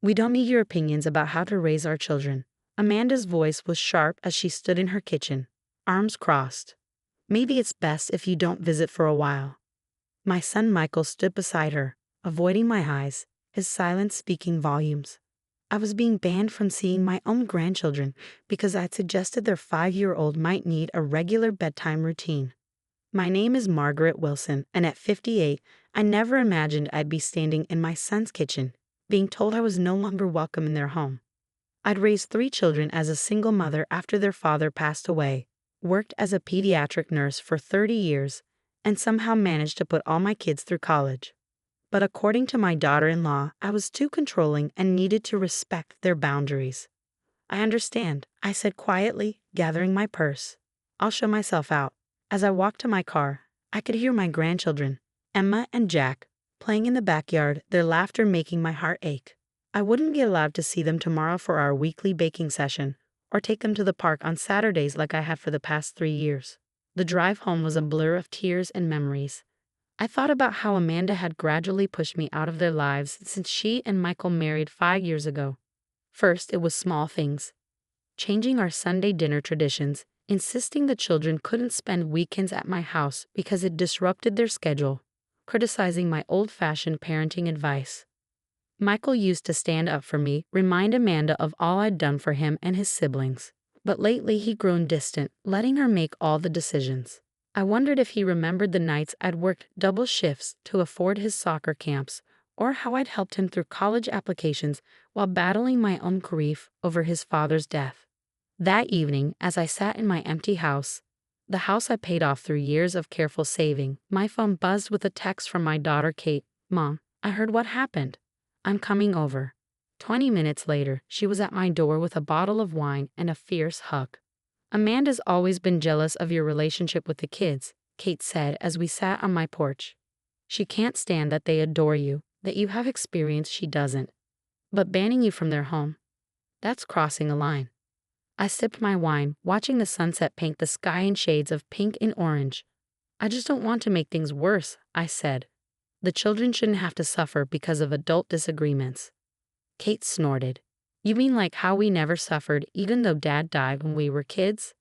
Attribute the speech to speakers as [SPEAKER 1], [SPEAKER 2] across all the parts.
[SPEAKER 1] We don't need your opinions about how to raise our children. Amanda's voice was sharp as she stood in her kitchen, arms crossed. Maybe it's best if you don't visit for a while. My son Michael stood beside her, avoiding my eyes, his silence speaking volumes. I was being banned from seeing my own grandchildren because I'd suggested their 5-year-old might need a regular bedtime routine. My name is Margaret Wilson, and at 58, I never imagined I'd be standing in my son's kitchen, being told I was no longer welcome in their home. I'd raised 3 children as a single mother after their father passed away, worked as a pediatric nurse for 30 years, and somehow managed to put all my kids through college. But according to my daughter-in-law, I was too controlling and needed to respect their boundaries. I understand, I said quietly, gathering my purse. I'll show myself out. As I walked to my car, I could hear my grandchildren, Emma and Jack, playing in the backyard, their laughter making my heart ache. I wouldn't be allowed to see them tomorrow for our weekly baking session, or take them to the park on Saturdays like I had for the past 3 years. The drive home was a blur of tears and memories. I thought about how Amanda had gradually pushed me out of their lives since she and Michael married 5 years ago. First, it was small things. Changing our Sunday dinner traditions, insisting the children couldn't spend weekends at my house because it disrupted their schedule, criticizing my old-fashioned parenting advice. Michael used to stand up for me, remind Amanda of all I'd done for him and his siblings. But lately he'd grown distant, letting her make all the decisions. I wondered if he remembered the nights I'd worked double shifts to afford his soccer camps, or how I'd helped him through college applications while battling my own grief over his father's death. That evening, as I sat in my empty house, the house I paid off through years of careful saving, my phone buzzed with a text from my daughter Kate. "Mom, I heard what happened. I'm coming over." 20 minutes later, she was at my door with a bottle of wine and a fierce hug. "Amanda's always been jealous of your relationship with the kids," Kate said as we sat on my porch. "She can't stand that they adore you, that you have experience she doesn't. But banning you from their home, that's crossing a line." I sipped my wine, watching the sunset paint the sky in shades of pink and orange. "I just don't want to make things worse," I said. "The children shouldn't have to suffer because of adult disagreements." Kate snorted. "You mean like how we never suffered even though Dad died when we were kids?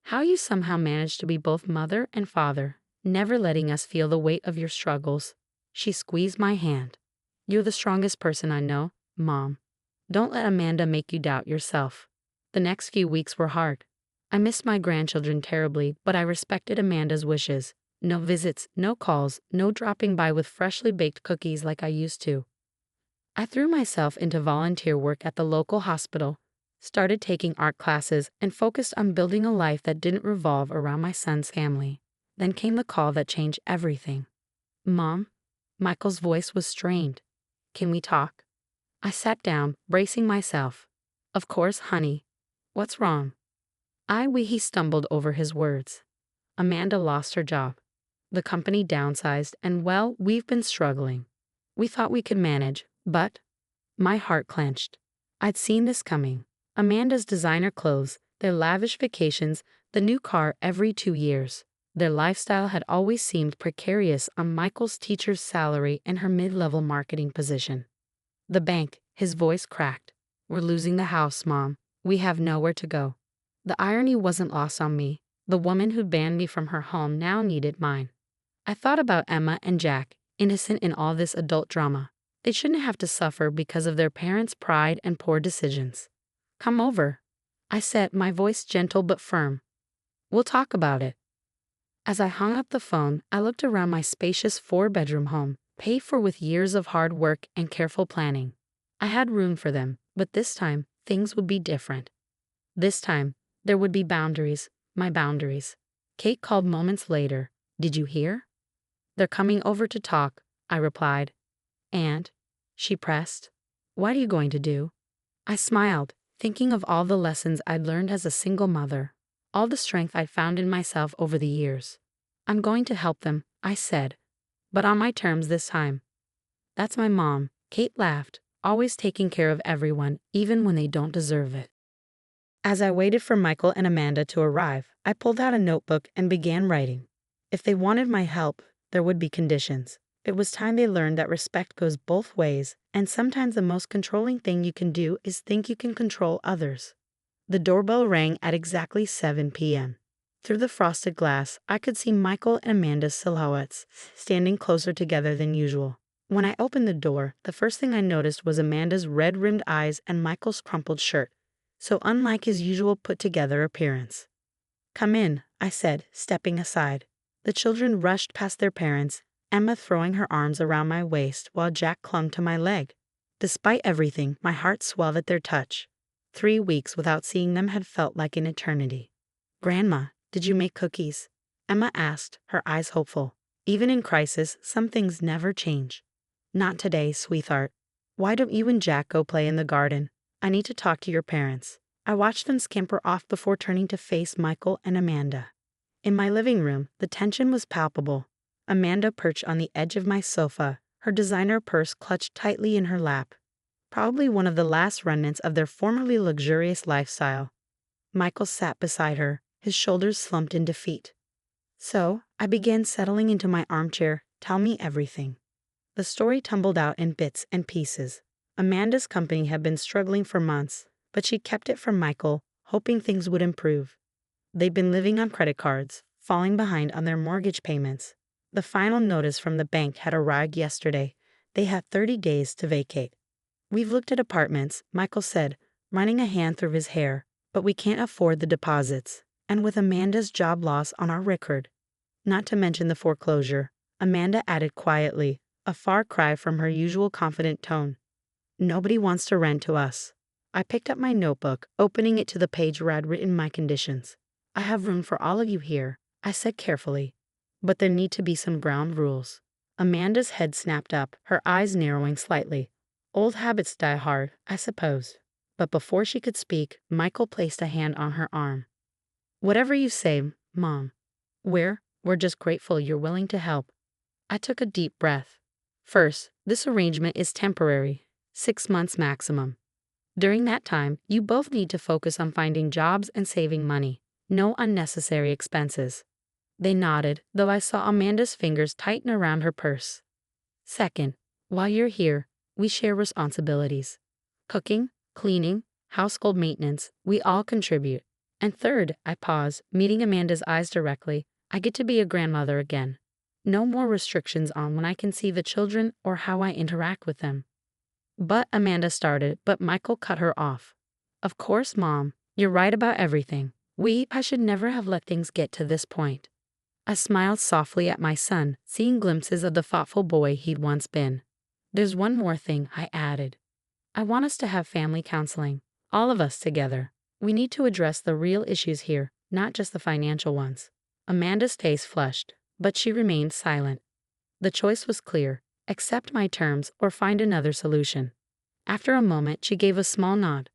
[SPEAKER 1] How you somehow managed to be both mother and father, never letting us feel the weight of your struggles." She squeezed my hand. "You're the strongest person I know, Mom. Don't let Amanda make you doubt yourself." The next few weeks were hard. I missed my grandchildren terribly, but I respected Amanda's wishes. No visits, no calls, no dropping by with freshly baked cookies like I used to. I threw myself into volunteer work at the local hospital, started taking art classes, and focused on building a life that didn't revolve around my son's family. Then came the call that changed everything. "Mom?" Michael's voice was strained. "Can we talk?" I sat down, bracing myself. "Of course, honey. What's wrong?" He stumbled over his words. "Amanda lost her job. The company downsized, and well, we've been struggling. We thought we could manage, but..." My heart clenched. I'd seen this coming. Amanda's designer clothes, their lavish vacations, the new car every 2 years. Their lifestyle had always seemed precarious on Michael's teacher's salary and her mid-level marketing position. "The bank," his voice cracked. "We're losing the house, Mom. We have nowhere to go." The irony wasn't lost on me. The woman who banned me from her home now needed mine. I thought about Emma and Jack, innocent in all this adult drama. They shouldn't have to suffer because of their parents' pride and poor decisions. "Come over," I said, my voice gentle but firm. "We'll talk about it." As I hung up the phone, I looked around my spacious 4-bedroom home, paid for with years of hard work and careful planning. I had room for them, but this time, things would be different. This time, there would be boundaries, my boundaries. Kate called moments later. "Did you hear?" "They're coming over to talk," I replied. "And?" she pressed. "What are you going to do?" I smiled, thinking of all the lessons I'd learned as a single mother, all the strength I'd found in myself over the years. "I'm going to help them," I said, "but on my terms this time." "That's my mom," Kate laughed, "always taking care of everyone, even when they don't deserve it." As I waited for Michael and Amanda to arrive, I pulled out a notebook and began writing. If they wanted my help, there would be conditions. It was time they learned that respect goes both ways, and sometimes the most controlling thing you can do is think you can control others. The doorbell rang at exactly 7 p.m. Through the frosted glass, I could see Michael and Amanda's silhouettes, standing closer together than usual. When I opened the door, the first thing I noticed was Amanda's red-rimmed eyes and Michael's crumpled shirt, so unlike his usual put-together appearance. "Come in," I said, stepping aside. The children rushed past their parents, Emma throwing her arms around my waist while Jack clung to my leg. Despite everything, my heart swelled at their touch. 3 weeks without seeing them had felt like an eternity. "Grandma, did you make cookies?" Emma asked, her eyes hopeful. Even in crisis, some things never change. "Not today, sweetheart. Why don't you and Jack go play in the garden? I need to talk to your parents." I watched them scamper off before turning to face Michael and Amanda. In my living room, the tension was palpable. Amanda perched on the edge of my sofa, her designer purse clutched tightly in her lap. Probably one of the last remnants of their formerly luxurious lifestyle. Michael sat beside her, his shoulders slumped in defeat. So, I began settling into my armchair. "Tell me everything." The story tumbled out in bits and pieces. Amanda's company had been struggling for months, but she kept it from Michael, hoping things would improve. They'd been living on credit cards, falling behind on their mortgage payments. The final notice from the bank had arrived yesterday. They had 30 days to vacate. "We've looked at apartments," Michael said, running a hand through his hair, "but we can't afford the deposits. And with Amanda's job loss on our record, not to mention the foreclosure," Amanda added quietly, a far cry from her usual confident tone. "Nobody wants to rent to us." I picked up my notebook, opening it to the page where I'd written my conditions. "I have room for all of you here," I said carefully, "but there need to be some ground rules." Amanda's head snapped up, her eyes narrowing slightly. "Old habits die hard, I suppose." But before she could speak, Michael placed a hand on her arm. "Whatever you say, Mom. We're just grateful you're willing to help." I took a deep breath. "First, this arrangement is temporary, 6 months maximum. During that time, you both need to focus on finding jobs and saving money. No unnecessary expenses." They nodded, though I saw Amanda's fingers tighten around her purse. "Second, while you're here, we share responsibilities. Cooking, cleaning, household maintenance, we all contribute. And third," I paused, meeting Amanda's eyes directly, "I get to be a grandmother again. No more restrictions on when I can see the children or how I interact with them." But Amanda started, but Michael cut her off. "Of course, Mom, you're right about everything. I should never have let things get to this point." I smiled softly at my son, seeing glimpses of the thoughtful boy he'd once been. "There's one more thing," I added. "I want us to have family counseling, all of us together. We need to address the real issues here, not just the financial ones." Amanda's face flushed, but she remained silent. The choice was clear: accept my terms or find another solution. After a moment, she gave a small nod.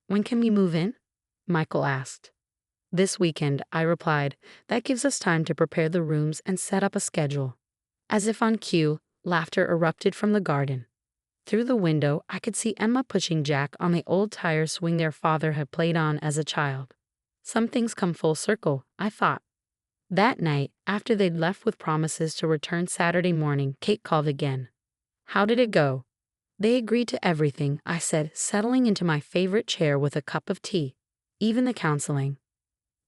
[SPEAKER 1] "When can we move in?" Michael asked. "This weekend," I replied. "That gives us time to prepare the rooms and set up a schedule." As if on cue, laughter erupted from the garden. Through the window, I could see Emma pushing Jack on the old tire swing their father had played on as a child. Some things come full circle, I thought. That night, after they'd left with promises to return Saturday morning, Kate called again. "How did it go?" "They agreed to everything," I said, settling into my favorite chair with a cup of tea. "Even the counseling."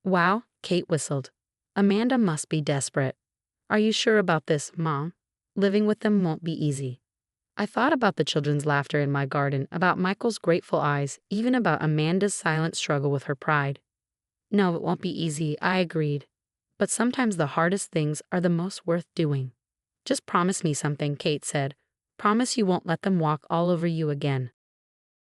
[SPEAKER 1] "Wow," Kate whistled. "Amanda must be desperate." "Are you sure about this, Mom? Living with them won't be easy." I thought about the children's laughter in my garden, about Michael's grateful eyes, even about Amanda's silent struggle with her pride. "No, it won't be easy," I agreed. "But sometimes the hardest things are the most worth doing." "Just promise me something," Kate said. "Promise you won't let them walk all over you again."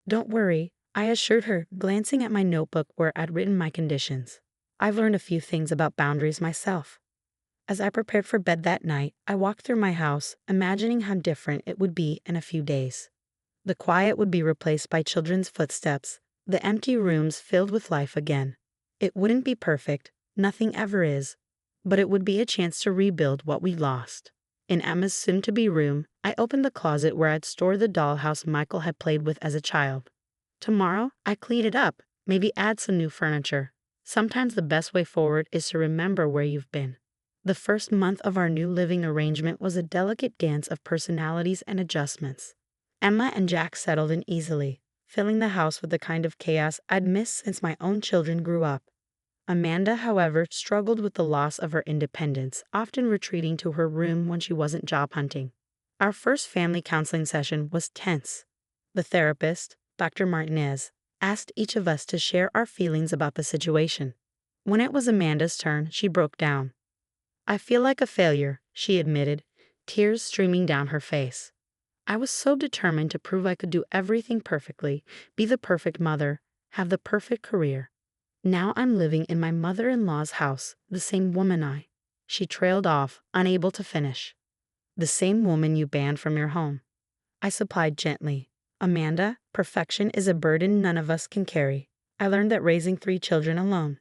[SPEAKER 1] "Don't worry," I assured her, glancing at my notebook where I'd written my conditions. "I've learned a few things about boundaries myself." As I prepared for bed that night, I walked through my house, imagining how different it would be in a few days. The quiet would be replaced by children's footsteps, the empty rooms filled with life again. It wouldn't be perfect, nothing ever is, but it would be a chance to rebuild what we lost. In Emma's soon-to-be room, I opened the closet where I'd stored the dollhouse Michael had played with as a child. Tomorrow, I clean it up, maybe add some new furniture. Sometimes the best way forward is to remember where you've been. The first month of our new living arrangement was a delicate dance of personalities and adjustments. Emma and Jack settled in easily, filling the house with the kind of chaos I'd missed since my own children grew up. Amanda, however, struggled with the loss of her independence, often retreating to her room when she wasn't job hunting. Our first family counseling session was tense. The therapist, Dr. Martinez, asked each of us to share our feelings about the situation. When it was Amanda's turn, she broke down. "I feel like a failure," she admitted, tears streaming down her face. "I was so determined to prove I could do everything perfectly, be the perfect mother, have the perfect career. Now I'm living in my mother-in-law's house, the same woman She trailed off, unable to finish. "The same woman you banned from your home," I supplied gently. "Amanda, perfection is a burden none of us can carry. I learned that raising 3 children alone."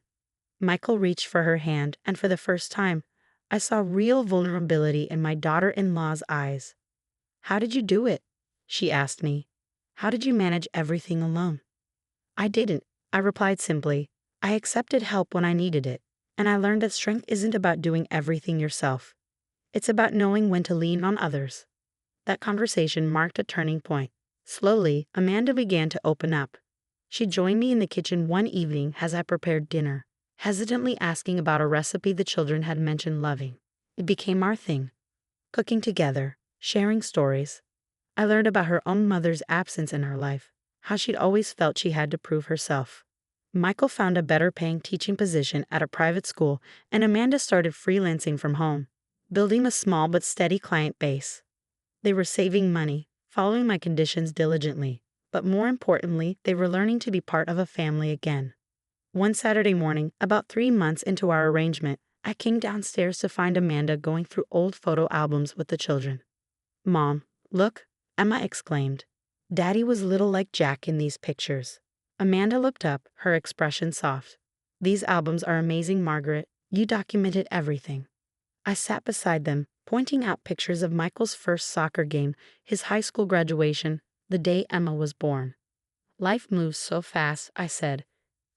[SPEAKER 1] Michael reached for her hand, and for the first time, I saw real vulnerability in my daughter-in-law's eyes. "How did you do it?" she asked me. "How did you manage everything alone?" "I didn't," I replied simply. "I accepted help when I needed it, and I learned that strength isn't about doing everything yourself. It's about knowing when to lean on others." That conversation marked a turning point. Slowly, Amanda began to open up. She joined me in the kitchen one evening as I prepared dinner, hesitantly asking about a recipe the children had mentioned loving. It became our thing, cooking together, sharing stories. I learned about her own mother's absence in her life, how she'd always felt she had to prove herself. Michael found a better paying teaching position at a private school, and Amanda started freelancing from home, building a small but steady client base. They were saving money, following my conditions diligently, but more importantly, they were learning to be part of a family again. One Saturday morning, about 3 months into our arrangement, I came downstairs to find Amanda going through old photo albums with the children. "Mom, look," Emma exclaimed. "Daddy was little like Jack in these pictures." Amanda looked up, her expression soft. "These albums are amazing, Margaret. You documented everything." I sat beside them, pointing out pictures of Michael's first soccer game, his high school graduation, the day Emma was born. "Life moves so fast," I said.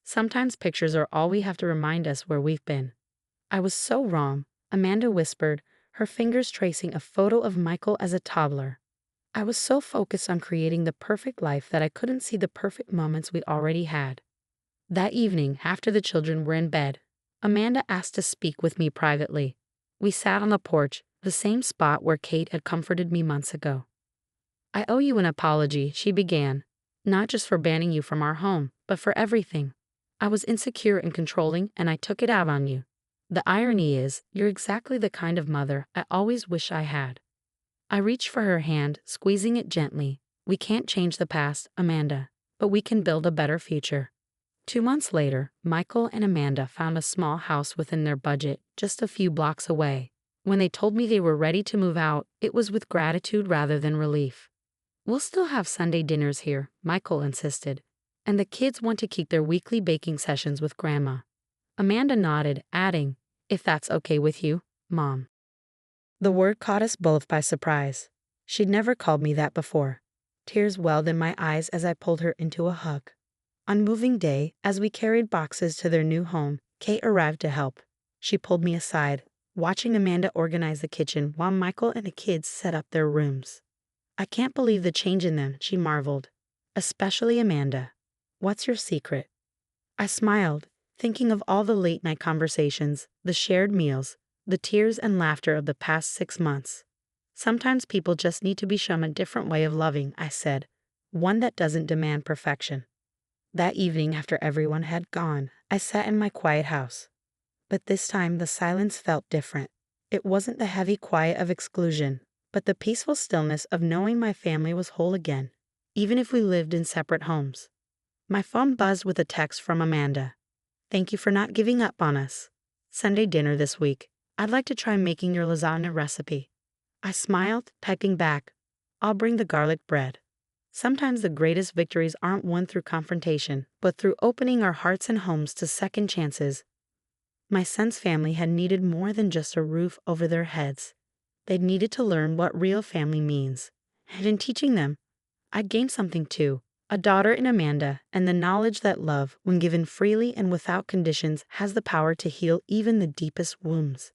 [SPEAKER 1] "Sometimes pictures are all we have to remind us where we've been." "I was so wrong," Amanda whispered, her fingers tracing a photo of Michael as a toddler. "I was so focused on creating the perfect life that I couldn't see the perfect moments we already had." That evening, after the children were in bed, Amanda asked to speak with me privately. We sat on the porch, the same spot where Kate had comforted me months ago. "I owe you an apology," she began, "not just for banning you from our home, but for everything. I was insecure and controlling, and I took it out on you. The irony is, you're exactly the kind of mother I always wish I had." I reached for her hand, squeezing it gently. "We can't change the past, Amanda, but we can build a better future." 2 months later, Michael and Amanda found a small house within their budget, just a few blocks away. When they told me they were ready to move out, it was with gratitude rather than relief. "We'll still have Sunday dinners here," Michael insisted, "and the kids want to keep their weekly baking sessions with Grandma." Amanda nodded, adding, "If that's okay with you, Mom." The word caught us both by surprise. She'd never called me that before. Tears welled in my eyes as I pulled her into a hug. On moving day, as we carried boxes to their new home, Kate arrived to help. She pulled me aside, watching Amanda organize the kitchen while Michael and the kids set up their rooms. "I can't believe the change in them," she marveled. "Especially Amanda. What's your secret?" I smiled, thinking of all the late-night conversations, the shared meals, the tears and laughter of the past 6 months. "Sometimes people just need to be shown a different way of loving," I said, "one that doesn't demand perfection." That evening, after everyone had gone, I sat in my quiet house. But this time the silence felt different. It wasn't the heavy quiet of exclusion, but the peaceful stillness of knowing my family was whole again, even if we lived in separate homes. My phone buzzed with a text from Amanda. "Thank you for not giving up on us. Sunday dinner this week. I'd like to try making your lasagna recipe." I smiled, typing back, "I'll bring the garlic bread." Sometimes the greatest victories aren't won through confrontation, but through opening our hearts and homes to second chances. My son's family had needed more than just a roof over their heads. They'd needed to learn what real family means. And in teaching them, I gained something too, a daughter in Amanda, and the knowledge that love, when given freely and without conditions, has the power to heal even the deepest wounds.